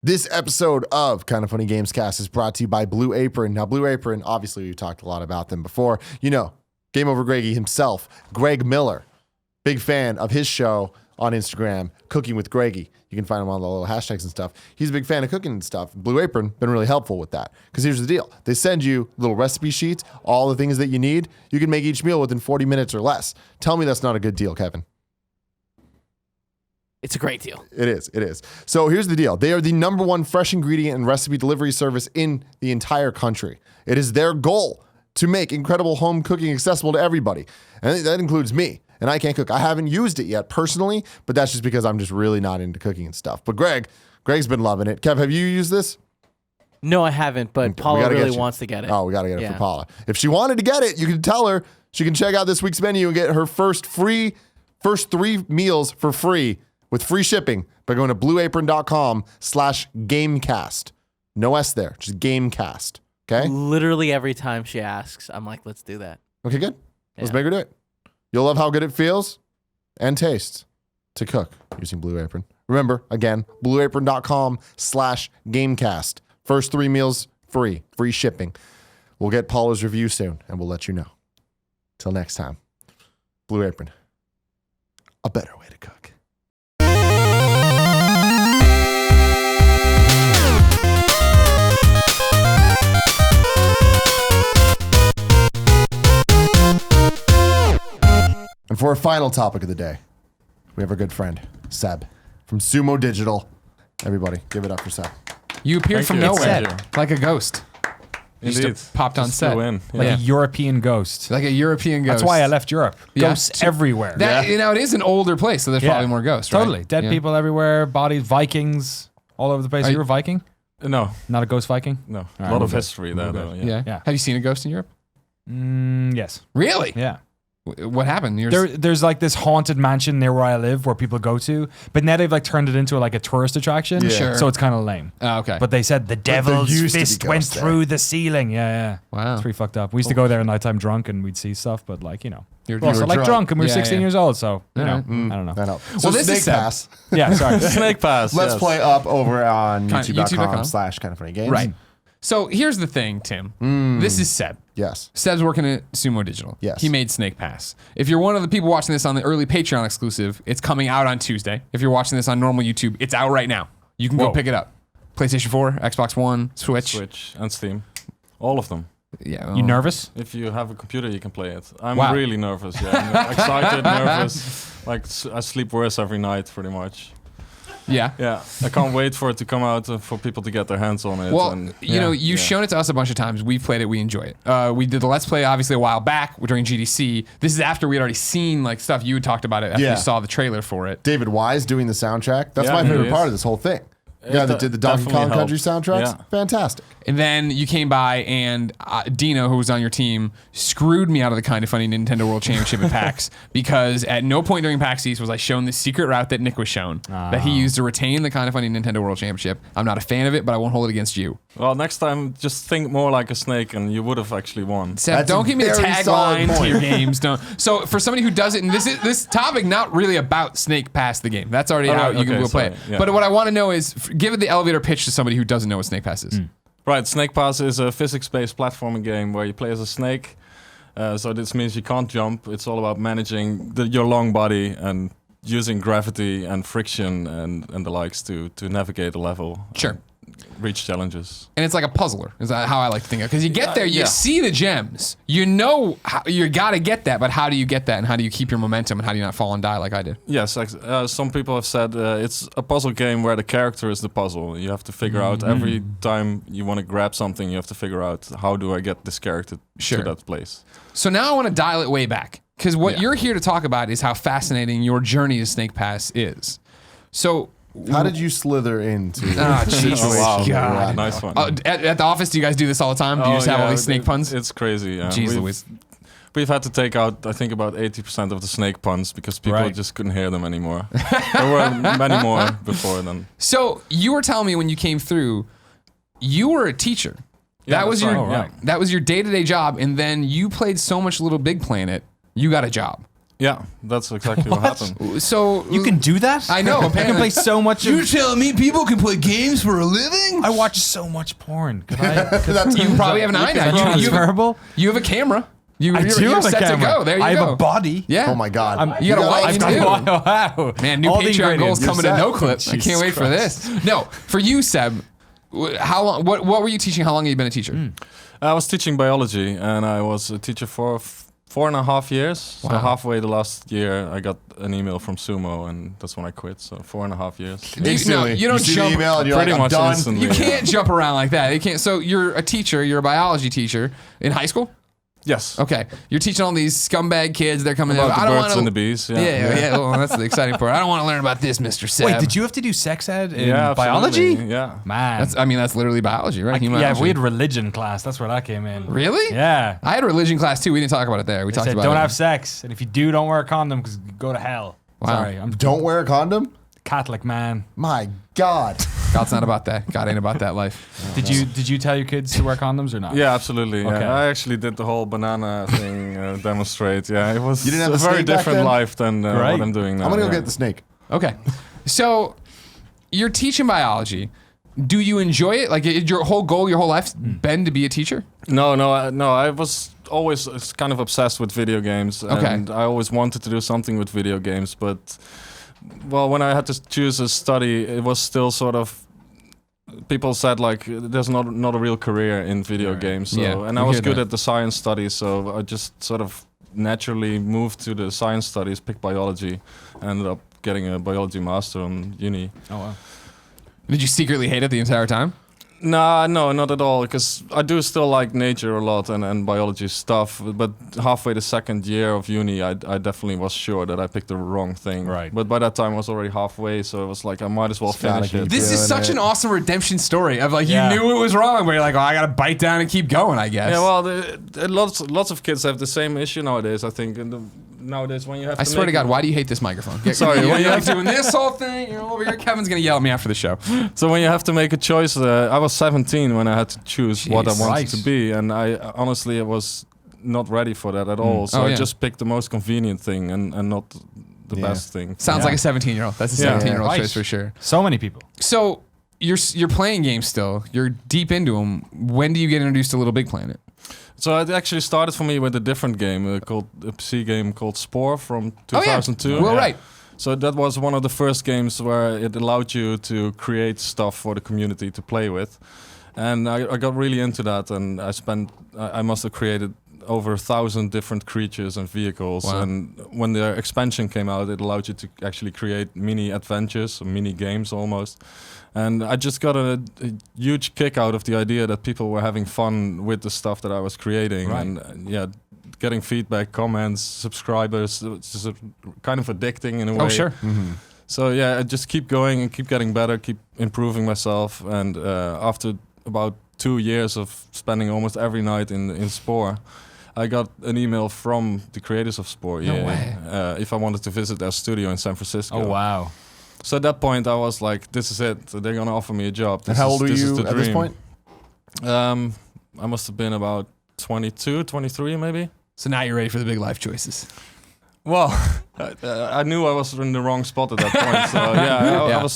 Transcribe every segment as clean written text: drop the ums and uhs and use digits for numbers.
This episode of Kind of Funny Gamescast is brought to you by Blue Apron. Now, Blue Apron, obviously, we've talked a lot about them before. You know, Game Over Greggy himself, Greg Miller, big fan of his show on Instagram, Cooking with Greggy. You can find him on the little hashtags and stuff. He's a big fan of cooking and stuff. Blue Apron, been really helpful with that. Because here's the deal. They send you little recipe sheets, all the things that you need. You can make each meal within 40 minutes or less. Tell me that's not a good deal, Kevin. It's a great deal. It is. So here's the deal. They are the #1 fresh ingredient and recipe delivery service in the entire country. It is their goal to make incredible home cooking accessible to everybody. And that includes me. And I can't cook. I haven't used it yet personally, but that's just because I'm just really not into cooking and stuff. But Greg's been loving it. Kev, have you used this? No, I haven't, but Paula really wants to get it. Oh, we got to get it for Paula. If she wanted to get it, you can tell her she can check out this week's menu and get her first 3 meals for free with free shipping by going to blueapron.com/gamecast. No S there, just Gamecast. Okay? Literally every time she asks, I'm like, let's do that. Okay, good. Let's make her do it. You'll love how good it feels and tastes to cook using Blue Apron. Remember, again, blueapron.com/gamecast. First 3 meals free shipping. We'll get Paula's review soon, and we'll let you know. Till next time, Blue Apron, a better way to cook. And for our final topic of the day, we have our good friend, Seb, from Sumo Digital. Everybody, give it up for Seb. You appeared from nowhere, like a ghost. Indeed. You just popped on set. Like a European ghost. Like a European ghost. That's why I left Europe. Yeah. Ghosts everywhere. You know, it is an older place, so there's probably more ghosts, right? Totally. Dead people everywhere, bodies, Vikings, all over the place. Are you a Viking? No. Not a ghost Viking? No. A lot of history there, though. Yeah. Have you seen a ghost in Europe? Yes. Really? Yeah. What happened? There's like this haunted mansion near where I live where people go to, but now they've like turned it into like a tourist attraction. Yeah. Sure. So it's kind of lame. Oh, okay. But they said the devil's used to be fist went ghosts there. through the ceiling. Yeah. Wow. It's pretty fucked up. We used to go there at nighttime drunk and we'd see stuff, but like, you know. You We're also were like drunk and we were Yeah, 16 years old, so, you know, Alright. I don't know. That helps. Well, So this is Snake Seb. Pass. Yeah, sorry. Snake Pass. Let's yes. play up over on YouTube.com. youtube.com/kindoffunnygames. Right. So here's the thing, Tim. This is Seb. Yes. Seb's working at Sumo Digital. Yes. He made Snake Pass. If you're one of the people watching this on the early Patreon exclusive, it's coming out on Tuesday. If you're watching this on normal YouTube, it's out right now. You can go pick it up. PlayStation 4, Xbox One, Switch. And Steam. All of them. Yeah. You nervous? If you have a computer, you can play it. I'm Wow. really nervous. Yeah. I'm excited, nervous. Like, I sleep worse every night, pretty much. Yeah. Yeah. I can't wait for it to come out and for people to get their hands on it. Well, and, you know, you've shown it to us a bunch of times. We've played it. We enjoy it. We did the Let's Play, obviously, a while back during GDC. This is after we had already seen like stuff you had talked about it after you saw the trailer for it. David Wise doing the soundtrack. That's Yeah, my he favorite is. part of this whole thing. Yeah, that did the Donkey Kong definitely Country soundtracks. Yeah. Fantastic. And then you came by and Dino, who was on your team, screwed me out of the Kind of Funny Nintendo World Championship at PAX because at no point during PAX East was I shown the secret route that Nick was shown that he used to retain the Kind of Funny Nintendo World Championship. I'm not a fan of it, but I won't hold it against you. Well, next time, just think more like a snake and you would have actually won. Seb, That's don't a give me the very solid tagline to point. your games. Don't. So for somebody who doesn't, and this topic not really about Snake Pass the game. That's already out. You can go play it. Yeah. But what I want to know is, give it the elevator pitch to somebody who doesn't know what Snake Pass is. Right, Snake Pass is a physics-based platforming game where you play as a snake. So this means you can't jump. It's all about managing your long body and using gravity and friction and the likes to navigate a level. Sure. And reach challenges. And it's like a puzzler, is that how I like to think of it. Because you get there, you see the gems. You know how, you got to get that, but how do you get that? And how do you keep your momentum? And how do you not fall and die like I did? Yes, some people have said it's a puzzle game where the character is the puzzle. You have to figure out every time you want to grab something, you have to figure out how do I get this character to that place. So now I want to dial it way back. Because what you're here to talk about is how fascinating your journey to Snake Pass is. So... How did you slither into Ah, the Jesus situation God. that we're at Nice now? one. at the office, do you guys do this all the time? Do you just have all these snake puns? It's crazy. Yeah. Jeez Louise. We've had to take out, I think, about 80% of the snake puns because people just couldn't hear them anymore. There were many more before then. So you were telling me when you came through, you were a teacher. Yeah, that was that's your right. that was your day-to-day job, and then you played so much Little Big Planet, you got a job. Yeah, that's exactly what happened. So You can do that? I know. I can play so much. You're telling me people can play games for a living? I watch so much porn. Could I? You probably have an eye now. Transferable? You have a camera. You're have a set camera. to go. There you go. I have a body. Yeah. Oh my God. You got a wife I've too. got wow. Man, new All the Patreon goals ingredients. coming to You're No set. Clip. I Jesus can't wait for this. No, for you, Seb. How long? What were you teaching? How long have you been a teacher? I was teaching biology, and I was a teacher for 4.5 years. So Wow. halfway the last year, I got an email from Sumo, and that's when I quit. So 4.5 years. Instantly. You don't see jump. the email and you're Pretty like, I'm much done. instantly. You can't jump around like that. You can't. So you're a teacher. You're a biology teacher in high school. Yes. Okay, you're teaching all these scumbag kids. They're coming in. About I the don't birds want and the to. bees. Yeah. Well, that's the exciting part. I don't want to learn about this, Mr. Seb. Wait, did you have to do sex ed in Yeah, biology? absolutely. Yeah. Man. That's literally biology, right? Human yeah, biology. we had religion class. That's where that came in. Really? Yeah. I had a religion class too. We didn't talk about it there. We They talked said, about don't it. have sex. And if you do, don't wear a condom because you go to hell. Wow. Sorry, I'm Don't wear a condom? Catholic, man. My God. God's not about that. God ain't about that life. Did you tell your kids to wear condoms or not? Yeah, absolutely. Okay. Yeah. I actually did the whole banana thing demonstrate. Yeah, it was You didn't have a the very snake back different then? life than Great. what I'm doing now. I'm going to go yeah. get the snake. Okay. So you're teaching biology. Do you enjoy it? Like, is your whole goal, your whole life, been to be a teacher? No. I was always kind of obsessed with video games, Okay. and I always wanted to do something with video games. But when I had to choose a study, it was still sort of. People said like there's not a real career in video games. So, Yeah, and I we was hear good that. at the science studies, so I just sort of naturally moved to the science studies, picked biology, ended up getting a biology master on uni. Oh, wow. Did you secretly hate it the entire time? No, not at all, because I do still like nature a lot and biology stuff, but halfway the second year of uni, I definitely was sure that I picked the wrong thing. Right. But by that time, I was already halfway, so it was like, I might as well Just gotta finish keep it. This is Doing such it. an awesome redemption story of like, Yeah. you knew it was wrong, but you're like, oh, I got to bite down and keep going, I guess. Yeah, well, lots of kids have the same issue nowadays, I think. Nowadays, when you have I to swear to make God, why do you hate this microphone? Sorry, you're when you like have doing this whole thing, you're over here. Kevin's going to yell at me after the show. So when you have to make a choice, I was 17 when I had to choose what I Jeez. wanted Right. to be, and I honestly was not ready for that at all. So Oh, I yeah. just picked the most convenient thing and not the Yeah. best thing. Sounds Yeah. like a 17-year-old. That's a Yeah. 17-year-old Right. choice for sure. So many people. So you're playing games still. You're deep into them. When do you get introduced to Little Big Planet? So it actually started for me with a different game called a PC game called Spore from 2002. Oh, yeah. Well, right. So that was one of the first games where it allowed you to create stuff for the community to play with. And I got really into that, and I must have created over 1,000 different creatures and vehicles. Wow. And when the expansion came out, it allowed you to actually create mini adventures, mini games almost. And I just got a huge kick out of the idea that people were having fun with the stuff that I was creating. Right. And yeah, getting feedback, comments, subscribers, it's just kind of addicting in a way. Oh, sure. So yeah, I just keep going and keep getting better, keep improving myself. And after about 2 years of spending almost every night in Spore, I got an email from the creators of Spore way. if I wanted to visit their studio in San Francisco. Oh, wow. So at that point, I was like, "This is it. They're gonna offer me a job." And how old are this is you the at this dream. point? I must have been about 22, 23 maybe. So now you're ready for the big life choices. Well, I knew I was in the wrong spot at that point. So yeah, Yeah.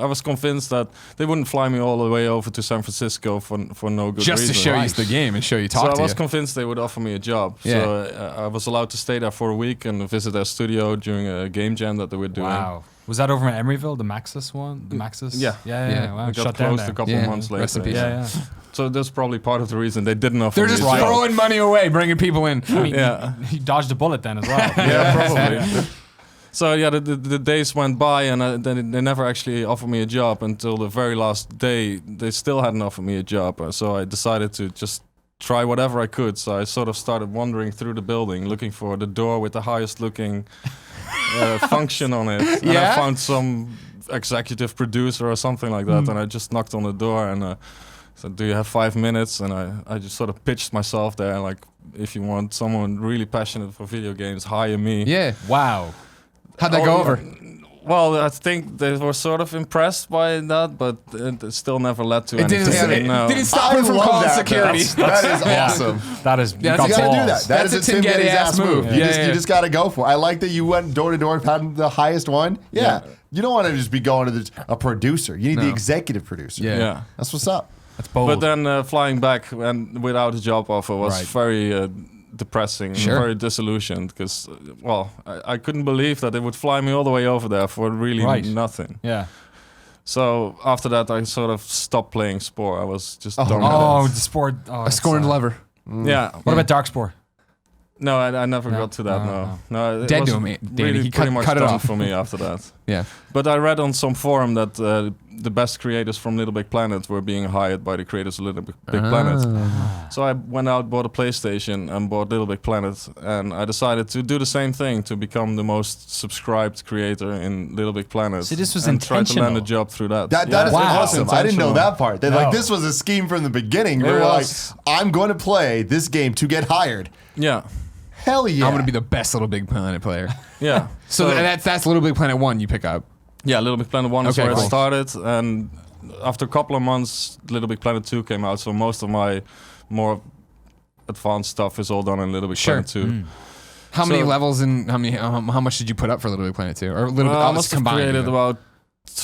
I was convinced that they wouldn't fly me all the way over to San Francisco for no good Just reason. to show you the game and show you talk So I to was you. convinced they would offer me a job. Yeah. So I was allowed to stay there for a week and visit their studio during a game jam that they were doing. Wow. Was that over in Emeryville, the Maxis one? The Maxis? Yeah. Yeah. Wow. It got Shut down closed there. a couple Yeah. months later. Rest in peace. Yeah. So that's probably part of the reason they didn't offer They're me just a job. throwing money away, bringing people in. I mean, Yeah. he dodged a bullet then as well. Yeah, probably. So yeah, the days went by, and then they never actually offered me a job until the very last day. They still hadn't offered me a job, so I decided to just try whatever I could. So I sort of started wandering through the building, looking for the door with the highest looking function on it. And Yeah? I found some executive producer or something like that, and I just knocked on the door and said, "Do you have 5 minutes?" And I just sort of pitched myself there, like, if you want someone really passionate for video games, hire me. Yeah. Wow. How'd that go over? Well, I think they were sort of impressed by that, but it still never led to It anything. didn't stop him from calling security. That is awesome. That is Yeah, You that's gotta balls. do that. That is That's a Tim Gettys ass move. Yeah, You just gotta go for it. I like that you went door to door, had the highest one. Yeah. You don't want to just be going to a producer. You need the executive producer. Yeah. That's what's up. That's bold. But then flying back and without a job offer was very depressing, very disillusioned because, I couldn't believe that they would fly me all the way over there for really nothing. Yeah. So after that, I sort of stopped playing Spore. I was just done with Oh, it. the sport. Oh, A scorned lover. Yeah. What about Darkspore? No, I never got to that. No, it Dead to was him, Danny. really He pretty cut much it done off for me after that. Yeah. But I read on some forum that the best creators from Little Big Planet were being hired by the creators of Little Big Planet. So I went out, bought a PlayStation, and bought Little Big Planet, and I decided to do the same thing to become the most subscribed creator in Little Big Planet. See, this was and try to land a intentional. job through that. That is awesome. I didn't know that part. They're like, this was a scheme from the beginning. They were like, I'm going to play this game to get hired. Yeah. Hell yeah. I'm gonna be the best Little Big Planet player. Yeah. So that's Little Big Planet 1 you pick up. Yeah, Little Big Planet 1 is Okay, where cool. it started, and after a couple of months, Little Big Planet 2 came out, so most of my more advanced stuff is all done in Little Big Planet 2. How many So- levels and how much did you put up for Little Big Planet 2? Or Little Big I must have combined? created even? about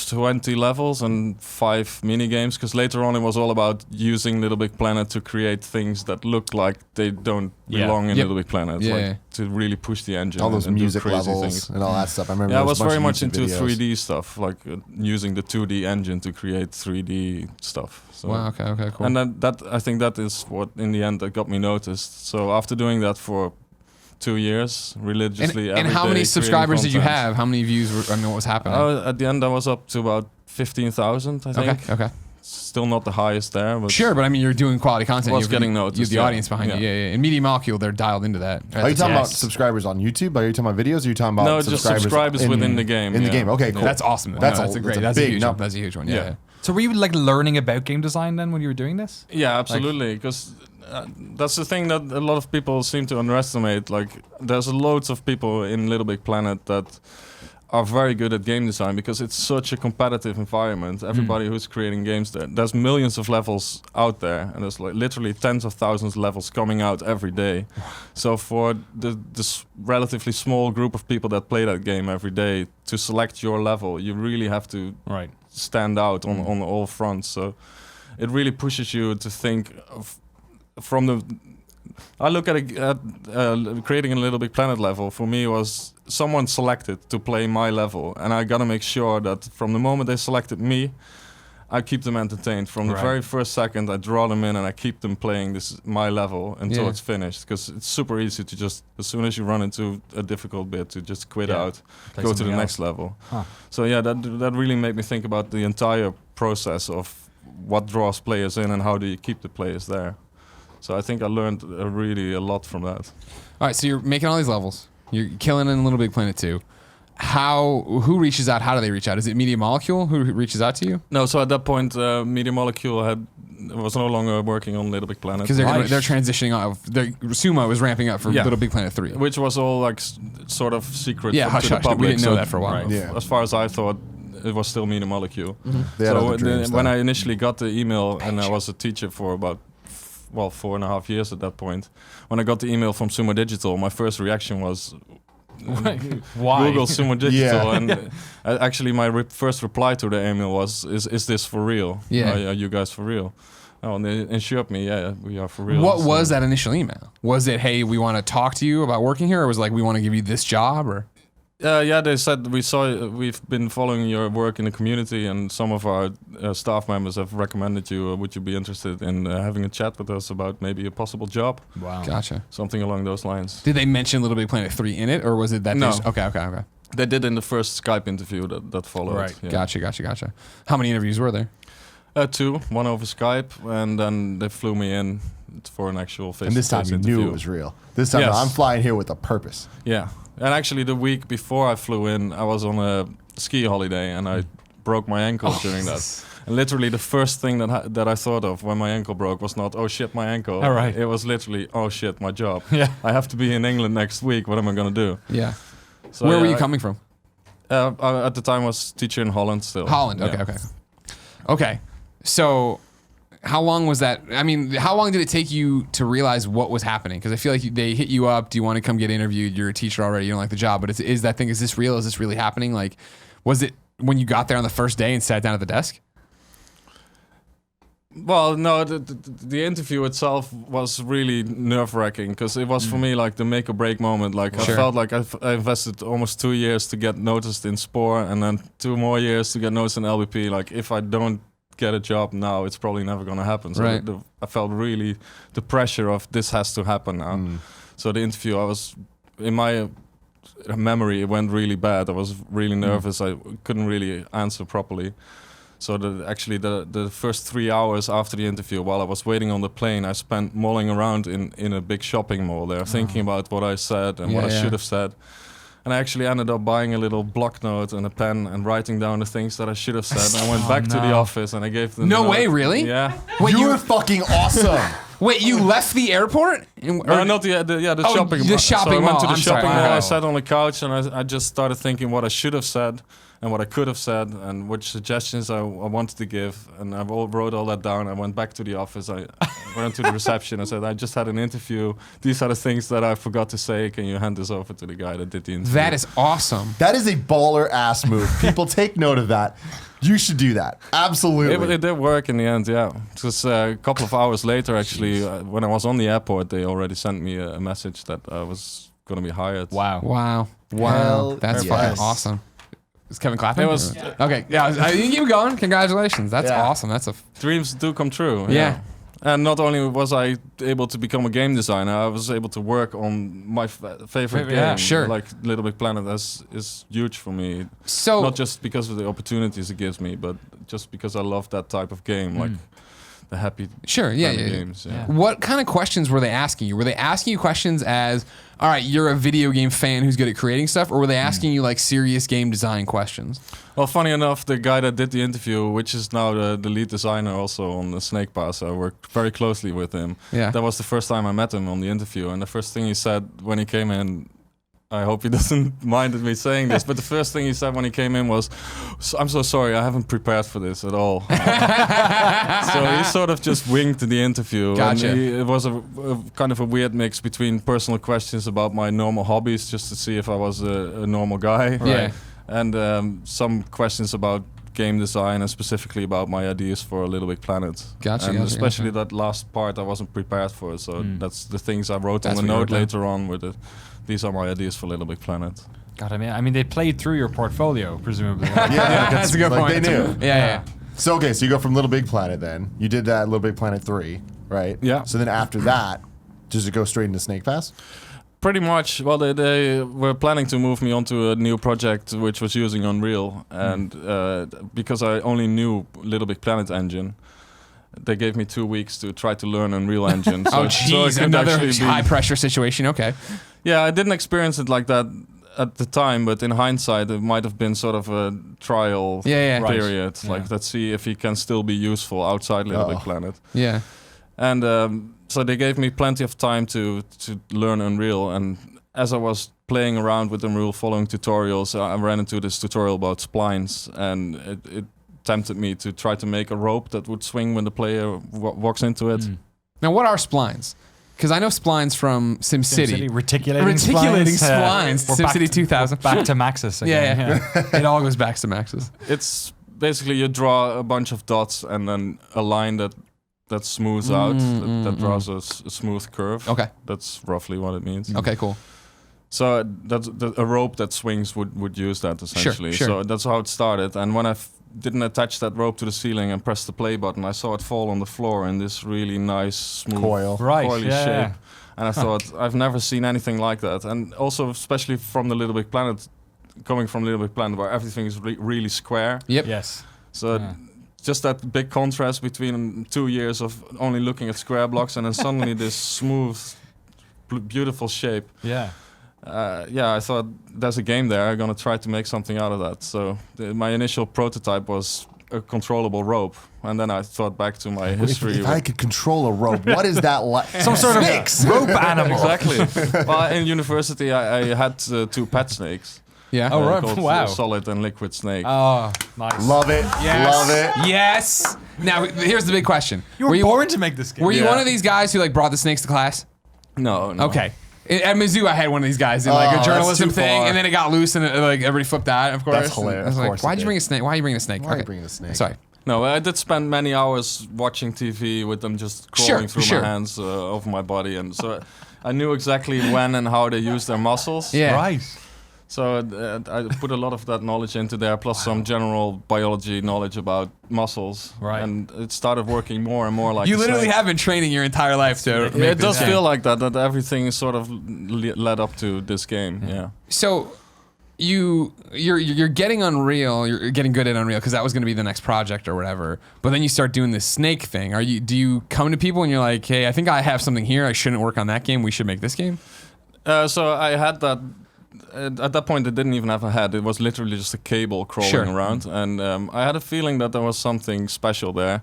20 levels and 5 mini games, because later on it was all about using Little Big Planet to create things that look like they don't belong in Yep. Little Big Planet, Yeah. to really push the engine. all those and do music crazy levels things. and all that stuff. I remember Yeah, I there was a bunch very of much YouTube into videos. 3D stuff, like using the 2D engine to create 3D stuff. So. Wow, okay, cool. And then I think that is what in the end that got me noticed. So after doing that for 2 years religiously, and every how day many creating subscribers did you content. have? How many views were, I mean, what was happening? At the end, I was up to about 15,000, I think. Okay. Still not the highest there, but Sure, but I mean, you're doing quality content. Was You've- getting You noticed, have the yeah. audience behind you. Yeah. And Media Molecule, they're dialed into that. Are you talking about Yes. subscribers on YouTube? Are you talking about videos? Or are you talking about No, just subscribers within the game, In the yeah. game. Okay, cool. That's awesome. That's That's a great. that's a That's a big huge. number. That's a huge one. Yeah. Yeah. So were you like learning about game design then when you were doing this? Yeah, absolutely. Because that's the thing that a lot of people seem to underestimate. Like, there's loads of people in Little Big Planet that are very good at game design because it's such a competitive environment. Everybody who's creating games there's millions of levels out there, and there's like literally tens of thousands of levels coming out every day. So for this relatively small group of people that play that game every day, to select your level, you really have to stand out on all fronts. So it really pushes you to think from the. I look at creating a Little Big Planet level. For me, was someone selected to play my level, and I gotta make sure that from the moment they selected me, I keep them entertained. From the very first second, I draw them in and I keep them playing my level until it's finished. Because it's super easy to just, as soon as you run into a difficult bit, to just quit out, go to the next level. So yeah, that really made me think about the entire process of what draws players in and how do you keep the players there. So I think I learned really a lot from that. All right, so you're making all these levels. You're killing in Little Big Planet 2. Who reaches out? How do they reach out? Is it Media Molecule who reaches out to you? No, so at that point, Media Molecule was no longer working on Little Big Planet. Because they're transitioning off. Sumo is ramping up for Little Big Planet 3. Which was all like sort of secret Yeah, to hush, the hush. public. We didn't know that for a while. Right. Yeah. As far as I thought, it was still Media Molecule. They had So other dreams, when though. I initially got the email, and I was a teacher for about 4.5 years at that point, when I got the email from Sumo Digital, my first reaction was Why? Google Sumo Digital, Yeah. and actually my first reply to the email was, "Is this for real? Yeah. Are you guys for real?" Oh, and they assured me, "Yeah, we are for real." What So- was that initial email? Was it, hey, we want to talk to you about working here? Or was it like, we want to give you this job? Or Yeah, they said we've been following your work in the community, and some of our staff members have recommended you. Would you be interested in having a chat with us about maybe a possible job? Wow. Gotcha. Something along those lines. Did they mention Little Big Planet 3 in it? Or was it that? No. Okay. They did in the first Skype interview that followed. Right. Yeah. Gotcha. How many interviews were there? 2, one over Skype, and then they flew me in for an actual face-to-face And this time you interview. knew it was real. This time Yes. I'm flying here with a purpose. Yeah, and actually the week before I flew in, I was on a ski holiday, and I broke my ankle during that. And literally the first thing that I thought of when my ankle broke was not, oh shit, my ankle. All right. It was literally, oh shit, my job. Yeah. I have to be in England next week. What am I going to do? Yeah. So Where were yeah, you coming from? At the time, I was teacher in Holland still. Holland. Okay. Yeah. Okay. So, how long was that? I mean, how long did it take you to realize what was happening? Because I feel like they hit you up. Do you want to come get interviewed? You're a teacher already. You don't like the job, but is that thing? Is this real? Is this really happening? Like, was it when you got there on the first day and sat down at the desk? Well, no, the interview itself was really nerve-wracking because it was for me like the make or break moment. Like I felt like I invested almost 2 years to get noticed in Spore and then 2 more years to get noticed in LBP. Like if I don't get a job now, it's probably never going to happen. So I felt really the pressure of this has to happen now. So the interview, I was, in my memory, it went really bad. I was really nervous. I couldn't really answer properly. So the first 3 hours after the interview, while I was waiting on the plane, I spent mulling around in a big shopping mall there, thinking about what I said and what I should have said. And I actually ended up buying a little block note and a pen and writing down the things that I should have said. I went back to the office and I gave them. No way, really? Yeah. Wait, you were fucking awesome. Wait, you left the airport? No, not the shopping mall. The shopping mall. So I went to the mall. shopping Sorry. mall. Oh. I sat on the couch and I just started thinking what I should have said and what I could have said and which suggestions I wanted to give. And I wrote all that down. I went back to the office. I went to the reception. I said, I just had an interview. These are the things that I forgot to say. Can you hand this over to the guy that did the interview? That is awesome. That is a baller ass move. People take note of that. You should do that. Absolutely. It did work in the end, yeah. Because a couple of hours later, actually, when I was on the airport, they already sent me a message that I was going to be hired. Wow. Hell That's yes. fucking awesome. Is Kevin clapping? It was okay. Yeah, you keep going. Congratulations. That's awesome. That's a dreams do come true. Yeah. And not only was I able to become a game designer, I was able to work on my favorite game. Yeah, sure. Like Little Big Planet is huge for me. So not just because of the opportunities it gives me, but just because I love that type of game, like the happy games. Yeah. What kind of questions were they asking you? Were they asking you questions as, all right, you're a video game fan who's good at creating stuff, or were they asking you like serious game design questions? Well, funny enough, the guy that did the interview, which is now the lead designer also on the Snake Pass, I worked very closely with him. Yeah. That was the first time I met him on the interview, and the first thing he said when he came in, I hope he doesn't mind me saying this, but the first thing he said when he came in was, I'm so sorry, I haven't prepared for this at all. So he sort of just winged the interview. Gotcha. And it was a kind of a weird mix between personal questions about my normal hobbies, just to see if I was a normal guy. Yeah. And some questions about game design and specifically about my ideas for A Little Big Planet. Gotcha. Especially that last part I wasn't prepared for. So that's the things I wrote on the what you note wrote down. later on with it. These are my ideas for Little Big Planet. God, I mean, they played through your portfolio, presumably. Yeah, That's a good like point. They knew. Yeah. So okay, so you go from Little Big Planet then. You did that Little Big Planet 3, right? Yeah. So then after that, does it go straight into Snake Pass? Pretty much. Well, they were planning to move me onto a new project which was using Unreal. And because I only knew Little Big Planet engine, they gave me 2 weeks to try to learn Unreal Engine. So, Oh, jeez, another high pressure situation. Okay. Yeah, I didn't experience it like that at the time, but in hindsight, it might have been sort of a trial period. Like, let's see if he can still be useful outside Little Big Planet. Yeah. And so they gave me plenty of time to learn Unreal. And as I was playing around with Unreal, following tutorials, I ran into this tutorial about splines, and it tempted me to try to make a rope that would swing when the player walks into it. Now, what are splines? Because I know splines from SimCity. Reticulating splines. We're back SimCity 2000. Back to Maxis again. Yeah. It all goes back to Maxis. It's basically you draw a bunch of dots and then a line that smooths out, that draws a smooth curve. Okay. That's roughly what it means. Okay, cool. So that's a rope that swings would use that essentially. Sure. So that's how it started. And when I didn't attach that rope to the ceiling and press the play button, I saw it fall on the floor in this really nice, smooth, coily shape. And I thought, I've never seen anything like that. And also, especially from the Little Big Planet, coming from Little Big Planet, where everything is really square. Yep. Yes. So just that big contrast between 2 years of only looking at square blocks and then suddenly this smooth, beautiful shape. Yeah. I thought there's a game there. I'm gonna try to make something out of that. So my initial prototype was a controllable rope, and then I thought back to my history. If I could control a rope, what is that like? Some sort of rope animal. Exactly. Well, in university, I had 2 pet snakes. Yeah. Oh, right. Called Wow. Solid and Liquid Snake. Oh, nice. Love it. Yes. Love it. Yes. Now here's the big question. You were born to make this game. Were you Yeah. one of these guys who like brought the snakes to class? No. Okay. At Mizzou, I had one of these guys in like Oh, a journalism that's too thing, far. and then it got loose, and like everybody flipped out. Of course, That's hilarious. I was Of like, course why'd it you did. bring a snake? Why are you bringing a snake? Why are you bringing a snake? Sorry. No, I did spend many hours watching TV with them just crawling through sure. my hands over my body, and so I knew exactly when and how they use their muscles. Yeah. Right. So I put a lot of that knowledge into there, plus some general biology knowledge about muscles. Right. And it started working more and more like You a literally snake. have been training your entire life to. Yeah, make it this does game. feel like that everything sort of led up to this game. Yeah. So you're getting Unreal, you're getting good at Unreal because that was going to be the next project or whatever. But then you start doing this snake thing. Do you come to people and you're like, hey, I think I have something here. I shouldn't work on that game. We should make this game. So I had that. At that point, it didn't even have a head. It was literally just a cable crawling Sure. around, and I had a feeling that there was something special there.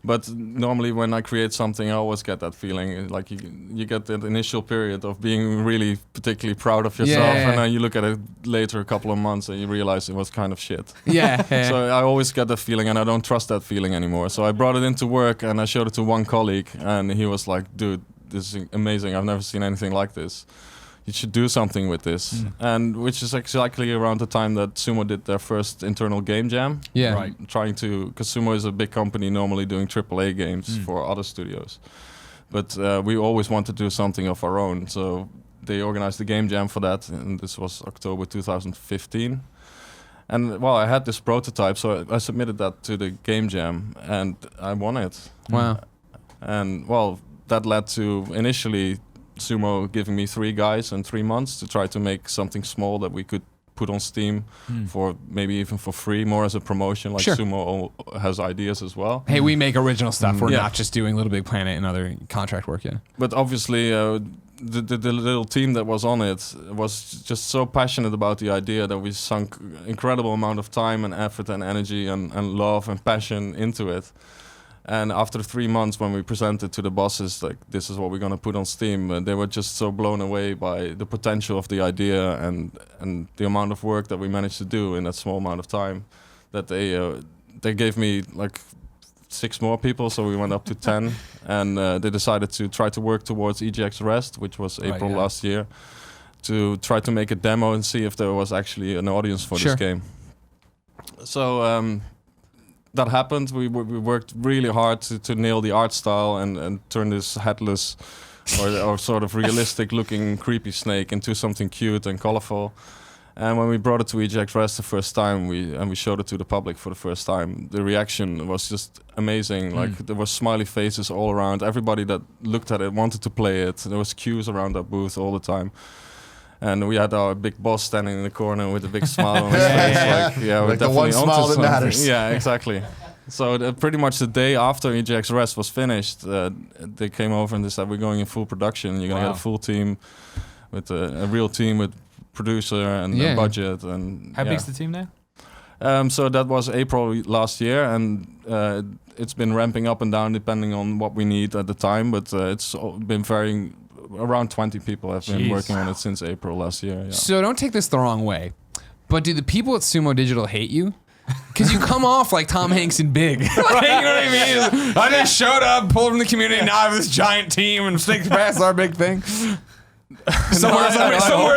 But normally, when I create something, I always get that feeling. Like you get that initial period of being really particularly proud of yourself, Yeah. and then you look at it later, a couple of months, and you realize it was kind of shit. Yeah. So I always get that feeling, and I don't trust that feeling anymore. So I brought it into work, and I showed it to one colleague, and he was like, "Dude, this is amazing. I've never seen anything like this. You should do something with this." And which is exactly around the time that Sumo did their first internal game jam. Yeah. Right. Because Sumo is a big company normally doing AAA games for other studios. But we always want to do something of our own. So they organized the game jam for that, and this was October 2015. And well, I had this prototype, so I submitted that to the game jam, and I won it. Wow. And well, that led to initially Sumo giving me 3 guys and 3 months to try to make something small that we could put on Steam for maybe even for free, more as a promotion. Like Sure. Sumo has ideas as well. Hey, we make original stuff. We're Yeah. not just doing Little Big Planet and other contract work. Yeah. But obviously, the little team that was on it was just so passionate about the idea that we sunk incredible amount of time and effort and energy and love and passion into it. And after 3 months, when we presented to the bosses, like, this is what we're going to put on Steam, they were just so blown away by the potential of the idea and the amount of work that we managed to do in that small amount of time, that they gave me like 6 more people, so we went up to 10, and they decided to try to work towards EGX Rest, which was April last year, to try to make a demo and see if there was actually an audience for Sure. this game. So that happened. We worked really hard to nail the art style and turn this headless or sort of realistic looking creepy snake into something cute and colorful. And when we brought it to EGX Rest the first time, we showed it to the public for the first time, the reaction was just amazing. Like, there were smiley faces all around. Everybody that looked at it wanted to play it. There was queues around that booth all the time. And we had our big boss standing in the corner with a big smile on his face. We're Like the one definitely onto smile that something. matters. Yeah, exactly. So pretty much the day after EGX Rest was finished, they came over and they said, we're going in full production. You're going to get a full team, with a real team with producer and a budget. And How big's the team now? so that was April last year, and it's been ramping up and down depending on what we need at the time. But it's been varying. Around 20 people have been working on it since April last year. Yeah. So don't take this the wrong way, but do the people at Sumo Digital hate you? Because you come off like Tom Hanks in Big. Like, you know what I mean? I just showed up, pulled from the community, now I have this giant team, and Snake Pass is our big thing. Somewhere's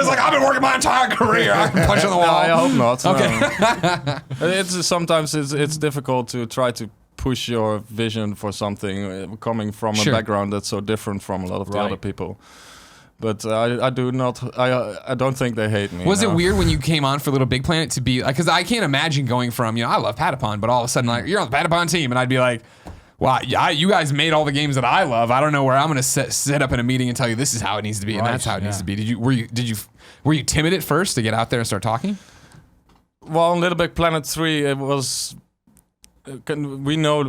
like, I've been working my entire career. I can punch on the wall. I hope not. Okay. No. Sometimes it's difficult to try to push your vision for something coming from a background that's so different from a lot of the other people. But I don't think they hate me. Was it weird when you came on for Little Big Planet to be like, because I can't imagine going from, I love Patapon, but all of a sudden, like, you're on the Patapon team, and I'd be like, wow, you guys made all the games that I love. I don't know where I'm going to sit up in a meeting and tell you this is how it needs to be, and that's how it needs to be. Were you timid at first to get out there and start talking? Well, on Little Big Planet 3, it was. We know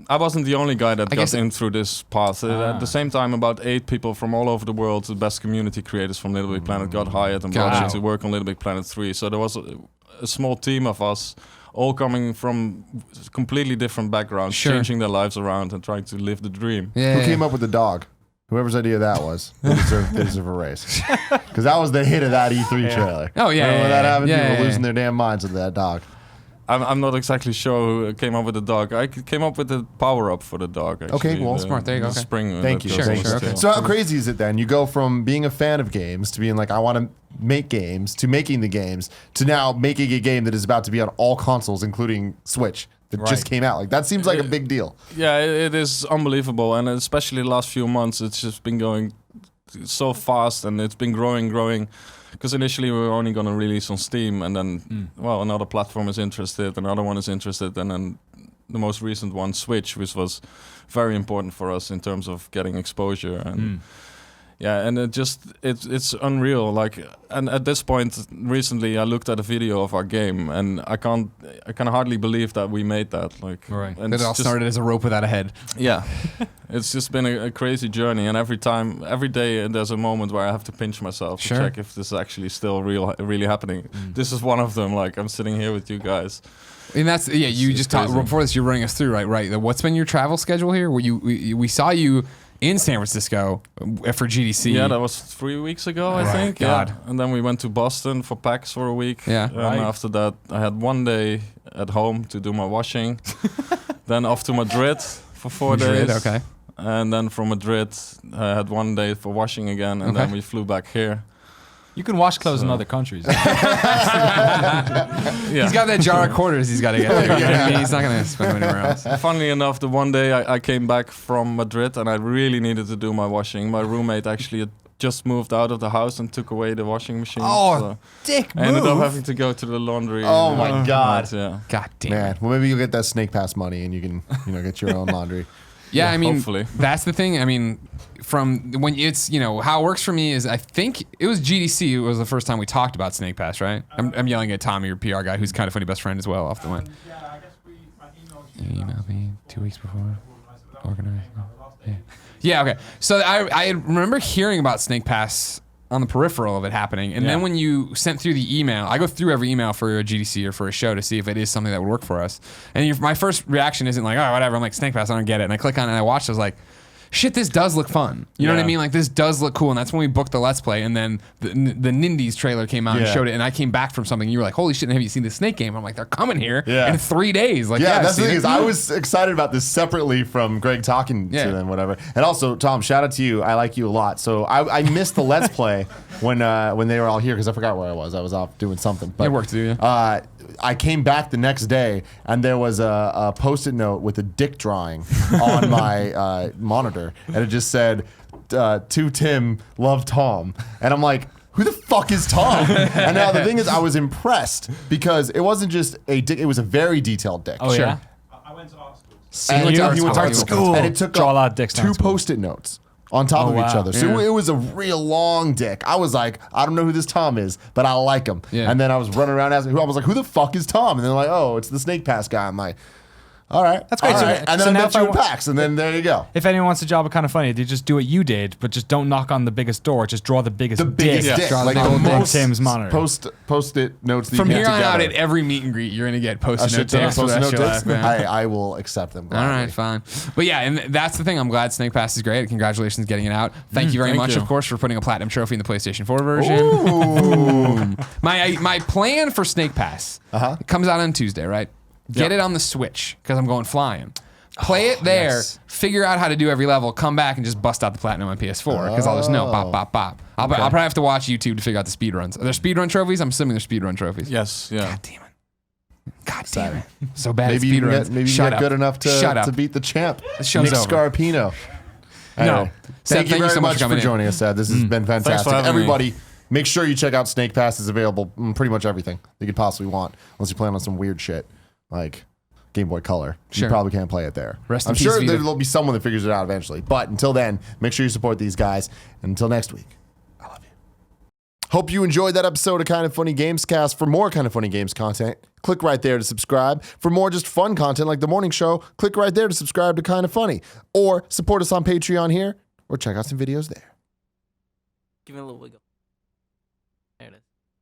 I wasn't the only guy that got in through this path. At the same time, about 8 people from all over the world, the best community creators from Little Big Planet, got hired and brought in to work on Little Big Planet 3. So there was a small team of us, all coming from completely different backgrounds, changing their lives around and trying to live the dream. Who came up with the dog? Whoever's idea that was, they deserve a raise. Because that was the hit of that E3 trailer. Oh, yeah. Remember when that happened? Yeah, People were yeah, losing their damn minds with that dog. I'm not exactly sure who came up with the dog. I came up with the power up for the dog. Actually. Okay, well, smart. There you go. The Okay. spring. Thank you. Sure, Thank you. okay. So how crazy is it then? You go from being a fan of games to being like, I want to make games, to making the games, to now making a game that is about to be on all consoles, including Switch, that just came out. Like, that seems like a big deal. Yeah, it is unbelievable, and especially the last few months, it's just been going so fast, and it's been growing. Because initially we were only going to release on Steam, and then, well, another platform is interested, another one is interested, and then the most recent one, Switch, which was very important for us in terms of getting exposure. And yeah, and it's unreal. Like, and at this point, recently I looked at a video of our game, and I can hardly believe that we made that. Like, and It all started as a rope without a head. Yeah, it's just been a crazy journey, and every day, there's a moment where I have to pinch myself to check if this is actually still really happening. This is one of them. Like, I'm sitting here with you guys. And that's you just talked before this. You're running us through right. What's been your travel schedule here? We saw you in San Francisco for GDC. Yeah, that was 3 weeks ago, I think. God. Yeah. And then we went to Boston for PAX for a week. Yeah. And after that, I had 1 day at home to do my washing. Then off to Madrid for 4 days. Okay. And then from Madrid, I had 1 day for washing again, and then we flew back here. You can wash clothes in other countries. He's got that jar of quarters he's got to get there. You know what I mean? He's not going to spend them anywhere else. Funnily enough, the 1 day I came back from Madrid and I really needed to do my washing. My roommate actually had just moved out of the house and took away the washing machine. Dick I ended up having to go to the laundry. Oh my God. Yeah. God damn. Man, well, maybe you'll get that Snake Pass money and you can, get your own laundry. Yeah, I mean, hopefully. That's the thing. I mean, from when it's, how it works for me is I think it was GDC. It was the first time we talked about Snake Pass, right? I'm yelling at Tommy, your PR guy, who's kind of funny best friend as well, off the line. You emailed me 2 weeks before. Organized. Yeah, okay. So I remember hearing about Snake Pass on the peripheral of it happening. And then when you sent through the email, I go through every email for a GDC or for a show to see if it is something that would work for us. And my first reaction isn't like, oh, whatever. I'm like, Snake Pass, I don't get it. And I click on it and I watch it. I was like, shit, this does look fun. You know what I mean? Like, this does look cool. And that's when we booked the Let's Play. And then the Nindies trailer came out and showed it. And I came back from something. And you were like, holy shit, have you seen the Snake game? I'm like, they're coming here in 3 days. Like, that's the thing is I was excited about this separately from Greg talking to them, whatever. And also, Tom, shout out to you. I like you a lot. So I missed the Let's Play when they were all here because I forgot where I was. I was off doing something. But it worked too, yeah. I came back the next day and there was a Post-it note with a dick drawing on my monitor, and it just said, "To Tim, love Tom." And I'm like, who the fuck is Tom? And now the thing is, I was impressed because it wasn't just a dick; it was a very detailed dick. Oh yeah. I went to art school. And You he went to art school, and it took Draw a lot of dicks down two school. Post-it notes on top of each wow. other. So it was a real long dick. I was like, I don't know who this Tom is, but I like him. Yeah. And then I was running around asking who. I was like, who the fuck is Tom? And they're like, oh, it's the Snake Pass guy. I'm like, all right, That's great. all So- right. And so then now I met if you I in wa- PAX, and then there you go. If anyone wants a job at Kind of Funny, they just do what you did, but just don't knock on the biggest door. Just draw the biggest The biggest dick. dick, Draw like the the gold most Tim's monitor. Post-it notes that From you here get on out, together. at every meet and greet, you're going to get A Post-it shit note ton of dicks. for Post-it that note shit dicks. life, man. I will accept them. All gladly. right, fine. But yeah, and that's the thing. I'm glad Snake Pass is great. Congratulations getting it out. Thank you very thank much, you. of course, for putting a platinum trophy in the PlayStation 4 version. Ooh. My plan for Snake Pass it comes out on Tuesday, right? Get it on the Switch because I'm going flying. Play it there, figure out how to do every level, come back and just bust out the platinum on PS4 because I'll just know, bop, bop, bop. I'll probably have to watch YouTube to figure out the speed runs. Are there speed run trophies? I'm assuming there's speed run trophies. Yes, yeah. God damn it. God damn it. So bad at Maybe you speed can runs. get, maybe you Shut get up. good enough Shut up. to beat the champ, The show's Nick over. Scarpino. Anyway, Seb, thank you very so much for for coming in. joining us, Seb. This has been fantastic. having me. Everybody, make sure you check out Snake Pass. It's available in pretty much everything you could possibly want, unless you plan on some weird shit like Game Boy Color. Sure. You probably can't play it there. Rest in I'm peace, sure Vita. there'll be someone that figures it out eventually. But until then, make sure you support these guys. And until next week, I love you. Hope you enjoyed that episode of Kind of Funny Gamescast. For more Kind of Funny Games content, click right there to subscribe. For more just fun content like the morning show, click right there to subscribe to Kind of Funny. Or support us on Patreon here, or check out some videos there. Give me a little wiggle.